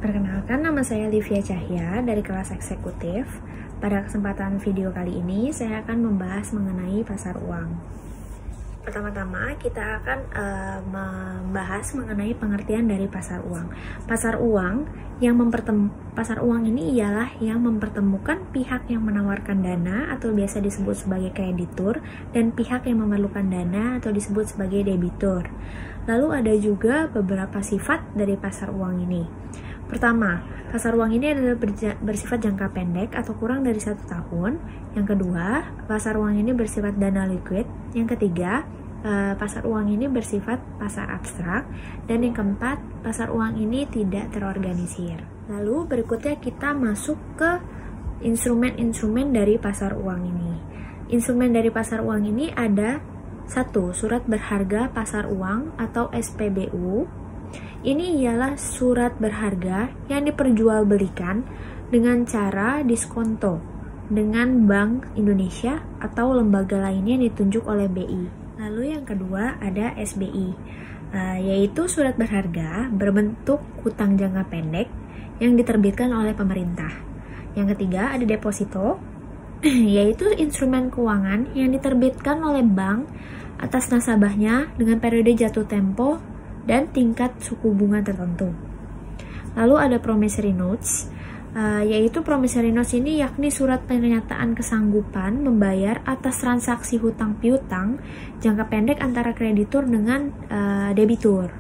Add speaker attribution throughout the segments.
Speaker 1: Perkenalkan, nama saya Livia Cahya dari kelas eksekutif. Pada kesempatan video kali ini, saya akan membahas mengenai pasar uang. Pertama-tama, kita akan membahas mengenai pengertian dari pasar uang. Pasar uang ini ialah yang mempertemukan pihak yang menawarkan dana atau biasa disebut sebagai kreditur dan pihak yang memerlukan dana atau disebut sebagai debitur. Lalu ada juga beberapa sifat dari pasar uang ini. Pertama, pasar uang ini adalah bersifat jangka pendek atau kurang dari 1 tahun. Yang kedua, pasar uang ini bersifat dana liquid. Yang ketiga, pasar uang ini bersifat pasar abstrak. Dan yang keempat, pasar uang ini tidak terorganisir. Lalu berikutnya kita masuk ke instrumen-instrumen dari pasar uang ini. Instrumen dari pasar uang ini ada 1. Surat berharga pasar uang atau SPBU. Ini ialah surat berharga yang diperjualbelikan dengan cara diskonto dengan Bank Indonesia atau lembaga lainnya yang ditunjuk oleh BI. Lalu yang kedua ada SBI, yaitu surat berharga berbentuk hutang jangka pendek yang diterbitkan oleh pemerintah. Yang ketiga ada deposito, yaitu instrumen keuangan yang diterbitkan oleh bank atas nasabahnya dengan periode jatuh tempo dan tingkat suku bunga tertentu. Lalu ada promissory notes, yaitu promissory notes ini yakni surat pernyataan kesanggupan membayar atas transaksi hutang piutang jangka pendek antara kreditur dengan debitur.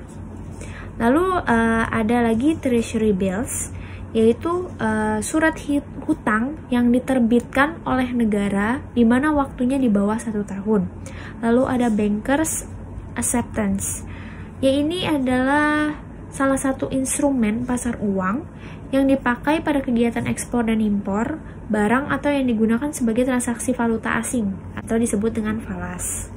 Speaker 1: Lalu ada lagi treasury bills, yaitu surat hutang yang diterbitkan oleh negara di mana waktunya di bawah 1 tahun. Lalu ada bankers acceptance. Ini adalah salah satu instrumen pasar uang yang dipakai pada kegiatan ekspor dan impor barang atau yang digunakan sebagai transaksi valuta asing atau disebut dengan falas.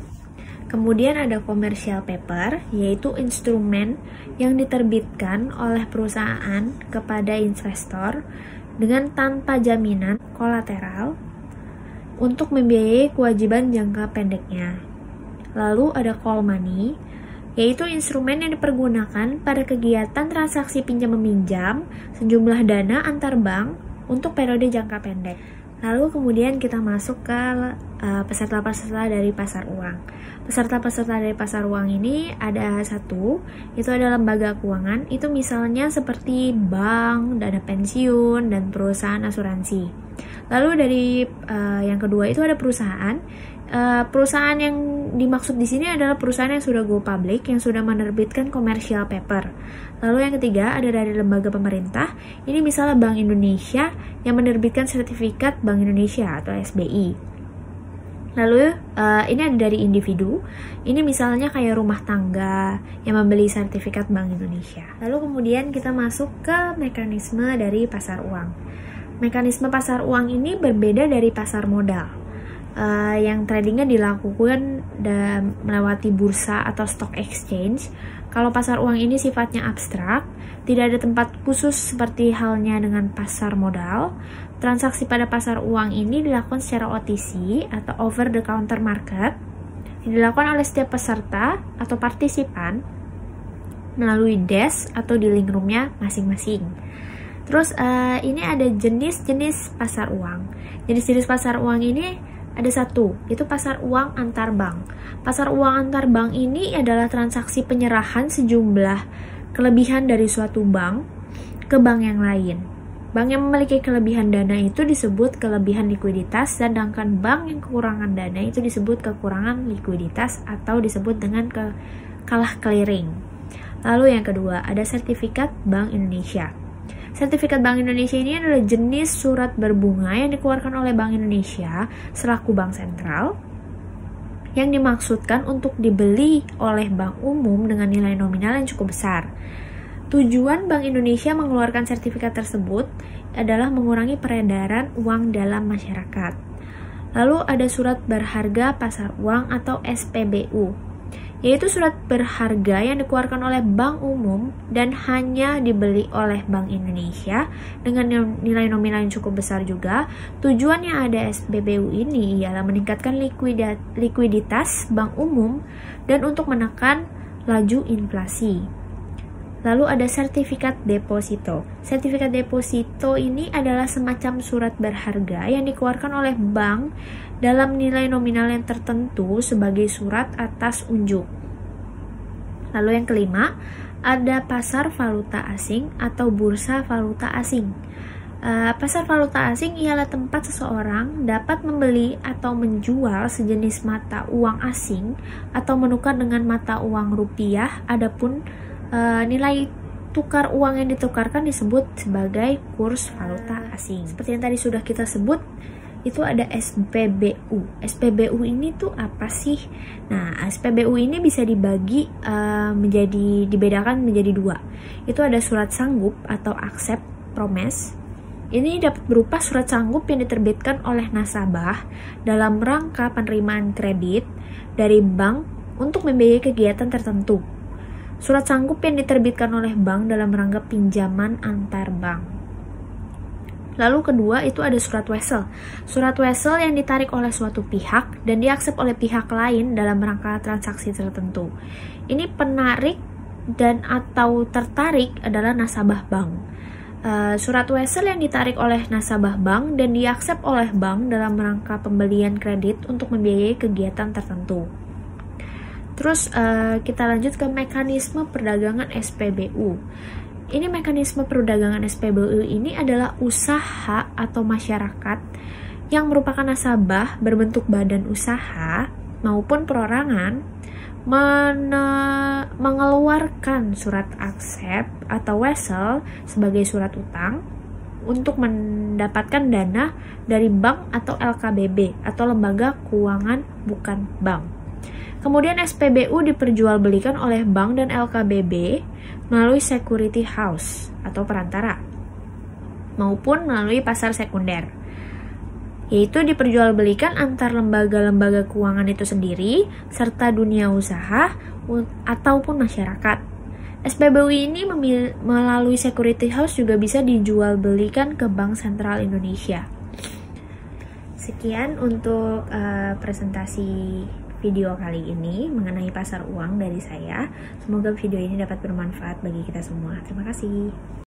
Speaker 1: Kemudian ada commercial paper, yaitu instrumen yang diterbitkan oleh perusahaan kepada investor dengan tanpa jaminan kolateral untuk membiayai kewajiban jangka pendeknya. Lalu ada call money, yaitu instrumen yang dipergunakan pada kegiatan transaksi pinjam-meminjam sejumlah dana antar bank untuk periode jangka pendek. Lalu kemudian kita masuk ke peserta-peserta dari pasar uang. Peserta-peserta dari pasar uang ini ada 1, itu adalah lembaga keuangan, itu misalnya seperti bank, dana pensiun, dan perusahaan asuransi. Lalu dari yang kedua itu ada perusahaan. Perusahaan yang dimaksud di sini adalah perusahaan yang sudah go public, yang sudah menerbitkan commercial paper. Lalu yang ketiga ada dari lembaga pemerintah. Ini misalnya Bank Indonesia yang menerbitkan sertifikat Bank Indonesia atau SBI. Lalu ini ada dari individu. Ini misalnya kayak rumah tangga yang membeli sertifikat Bank Indonesia. Lalu kemudian kita masuk ke mekanisme dari pasar uang. Mekanisme pasar uang ini berbeda dari pasar modal. Yang tradingnya dilakukan dan melewati bursa atau stock exchange. Kalau pasar uang ini sifatnya abstrak, tidak ada tempat khusus seperti halnya dengan pasar modal. Transaksi pada pasar uang ini dilakukan secara OTC atau over the counter market, yang dilakukan oleh setiap peserta atau partisipan melalui desk atau di link roomnya masing-masing. Terus ini ada jenis-jenis pasar uang. Jenis-jenis pasar uang ini ada 1, itu pasar uang antar bank. Pasar uang antar bank ini adalah transaksi penyerahan sejumlah kelebihan dari suatu bank ke bank yang lain. Bank yang memiliki kelebihan dana itu disebut kelebihan likuiditas, sedangkan bank yang kekurangan dana itu disebut kekurangan likuiditas atau disebut dengan kalah clearing. Lalu yang kedua, ada sertifikat Bank Indonesia. Sertifikat Bank Indonesia ini adalah jenis surat berbunga yang dikeluarkan oleh Bank Indonesia selaku bank sentral yang dimaksudkan untuk dibeli oleh bank umum dengan nilai nominal yang cukup besar. Tujuan Bank Indonesia mengeluarkan sertifikat tersebut adalah mengurangi peredaran uang dalam masyarakat. Lalu ada surat berharga pasar uang atau SPBU, yaitu surat berharga yang dikeluarkan oleh bank umum dan hanya dibeli oleh Bank Indonesia dengan nilai nominal yang cukup besar juga. Tujuannya ada SPBU ini ialah meningkatkan likuiditas bank umum dan untuk menekan laju inflasi. Lalu ada sertifikat deposito. Sertifikat deposito ini adalah semacam surat berharga yang dikeluarkan oleh bank dalam nilai nominal yang tertentu sebagai surat atas unjuk. Lalu yang kelima, ada pasar valuta asing atau bursa valuta asing. Pasar valuta asing ialah tempat seseorang dapat membeli atau menjual sejenis mata uang asing atau menukar dengan mata uang rupiah. Adapun nilai tukar uang yang ditukarkan disebut sebagai kurs valuta asing. Seperti yang tadi sudah kita sebut, itu ada SPBU. SPBU ini tuh apa sih? Nah, SPBU ini bisa dibedakan menjadi dua. Itu ada surat sanggup atau accept promise. Ini dapat berupa surat sanggup yang diterbitkan oleh nasabah dalam rangka penerimaan kredit dari bank untuk membiayai kegiatan tertentu. Surat sanggup yang diterbitkan oleh bank dalam rangka pinjaman antar bank. Lalu kedua itu ada surat wesel. Surat wesel yang ditarik oleh suatu pihak dan diaksep oleh pihak lain dalam rangka transaksi tertentu. Ini penarik dan atau tertarik adalah nasabah bank. Surat wesel yang ditarik oleh nasabah bank dan diaksep oleh bank dalam rangka pembelian kredit untuk membiayai kegiatan tertentu. Terus kita lanjut ke mekanisme perdagangan SPBU. Ini mekanisme perdagangan SPBU ini adalah usaha atau masyarakat yang merupakan nasabah berbentuk badan usaha maupun perorangan mengeluarkan surat aksep atau wesel sebagai surat utang untuk mendapatkan dana dari bank atau LKBB atau lembaga keuangan bukan bank. Kemudian SPBU diperjualbelikan oleh bank dan LKBB melalui security house atau perantara maupun melalui pasar sekunder, yaitu diperjualbelikan antar lembaga-lembaga keuangan itu sendiri serta dunia usaha ataupun masyarakat. SPBU ini melalui security house juga bisa dijualbelikan ke Bank Sentral Indonesia. Sekian untuk presentasi video kali ini mengenai pasar uang dari saya. Semoga video ini dapat bermanfaat bagi kita semua. Terima kasih.